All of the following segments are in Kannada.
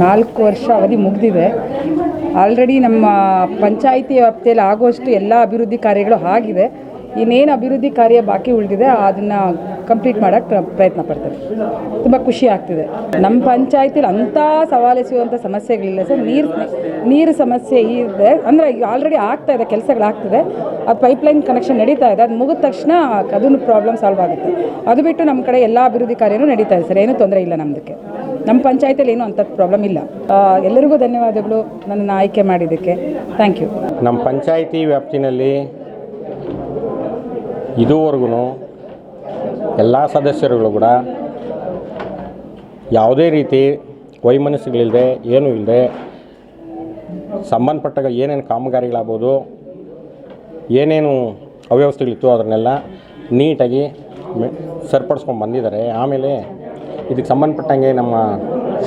4 ವರ್ಷ ಅವಧಿ ಮುಗಿದಿದೆ. ಆಲ್ರೆಡಿ ನಮ್ಮ ಪಂಚಾಯಿತಿ ವ್ಯಾಪ್ತಿಯಲ್ಲಿ ಆಗುವಷ್ಟು ಎಲ್ಲ ಅಭಿವೃದ್ಧಿ ಕಾರ್ಯಗಳು ಆಗಿದೆ. ಇನ್ನೇನು ಅಭಿವೃದ್ಧಿ ಕಾರ್ಯ ಬಾಕಿ ಉಳಿದಿದೆ ಅದನ್ನು ಕಂಪ್ಲೀಟ್ ಮಾಡೋಕ್ಕೆ ಪ್ರಯತ್ನ ಪಡ್ತೇವೆ. ತುಂಬ ಖುಷಿ ಆಗ್ತಿದೆ. ನಮ್ಮ ಪಂಚಾಯಿತಿಲಿ ಅಂಥ ಸವಾಲಿಸುವಂಥ ಸಮಸ್ಯೆಗಳಿಲ್ಲ ಸರ್. ನೀರು ಸಮಸ್ಯೆ ಇದೆ ಅಂದರೆ ಈಗ ಆಲ್ರೆಡಿ ಆಗ್ತಾಯಿದೆ, ಕೆಲಸಗಳಾಗ್ತಿದೆ. ಅದು ಪೈಪ್ಲೈನ್ ಕನೆಕ್ಷನ್ ನಡೀತಾ ಇದೆ. ಅದು ಮುಗಿದ ತಕ್ಷಣ ಅದನ್ನು ಪ್ರಾಬ್ಲಮ್ ಸಾಲ್ವ್ ಆಗುತ್ತೆ. ಅದು ಬಿಟ್ಟು ನಮ್ಮ ಕಡೆ ಎಲ್ಲ ಅಭಿವೃದ್ಧಿ ಕಾರ್ಯನೂ ನಡೀತಾ ಇದೆ ಸರ್. ಏನೂ ತೊಂದರೆ ಇಲ್ಲ ನಮ್ಮದಕ್ಕೆ. ನಮ್ಮ ಪಂಚಾಯಿತಿಯಲ್ಲಿ ಏನೂ ಅಂಥದ್ದು ಪ್ರಾಬ್ಲಮ್ ಇಲ್ಲ. ಎಲ್ಲರಿಗೂ ಧನ್ಯವಾದಗಳು ನನ್ನನ್ನು ಆಯ್ಕೆ ಮಾಡಿದ್ದಕ್ಕೆ. Thank you. ನಮ್ಮ ಪಂಚಾಯಿತಿ ವ್ಯಾಪ್ತಿನಲ್ಲಿ ಇದುವರೆಗೂ ಎಲ್ಲ ಸದಸ್ಯರುಗಳು ಕೂಡ ಯಾವುದೇ ರೀತಿ ವೈಮನಸ್ಸುಗಳಿಲ್ಲದೆ ಏನೂ ಇಲ್ಲದೆ ಸಂಬಂಧಪಟ್ಟಾಗ ಏನೇನು ಕಾಮಗಾರಿಗಳಾಗ್ಬೋದು, ಏನೇನು ಅವ್ಯವಸ್ಥೆಗಳಿತ್ತು ಅದನ್ನೆಲ್ಲ ನೀಟಾಗಿ ಸರಿಪಡಿಸ್ಕೊಂಡು ಬಂದಿದ್ದಾರೆ. ಆಮೇಲೆ ಇದಕ್ಕೆ ಸಂಬಂಧಪಟ್ಟಂಗೆ ನಮ್ಮ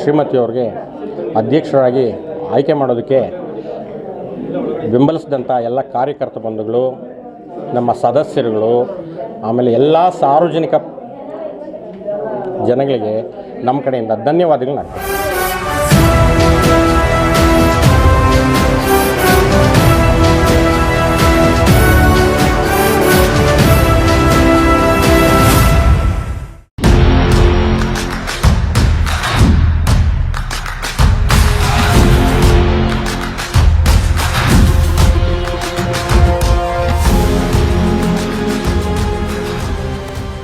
ಶ್ರೀಮತಿಯವ್ರಿಗೆ ಅಧ್ಯಕ್ಷರಾಗಿ ಆಯ್ಕೆ ಮಾಡೋದಕ್ಕೆ ಬೆಂಬಲಿಸಿದಂಥ ಎಲ್ಲ ಕಾರ್ಯಕರ್ತ ಬಂಧುಗಳು, ನಮ್ಮ ಸದಸ್ಯರುಗಳು, ಆಮೇಲೆ ಎಲ್ಲ ಸಾರ್ವಜನಿಕ ಜನಗಳಿಗೆ ನಮ್ಮ ಕಡೆಯಿಂದ ಧನ್ಯವಾದಗಳು.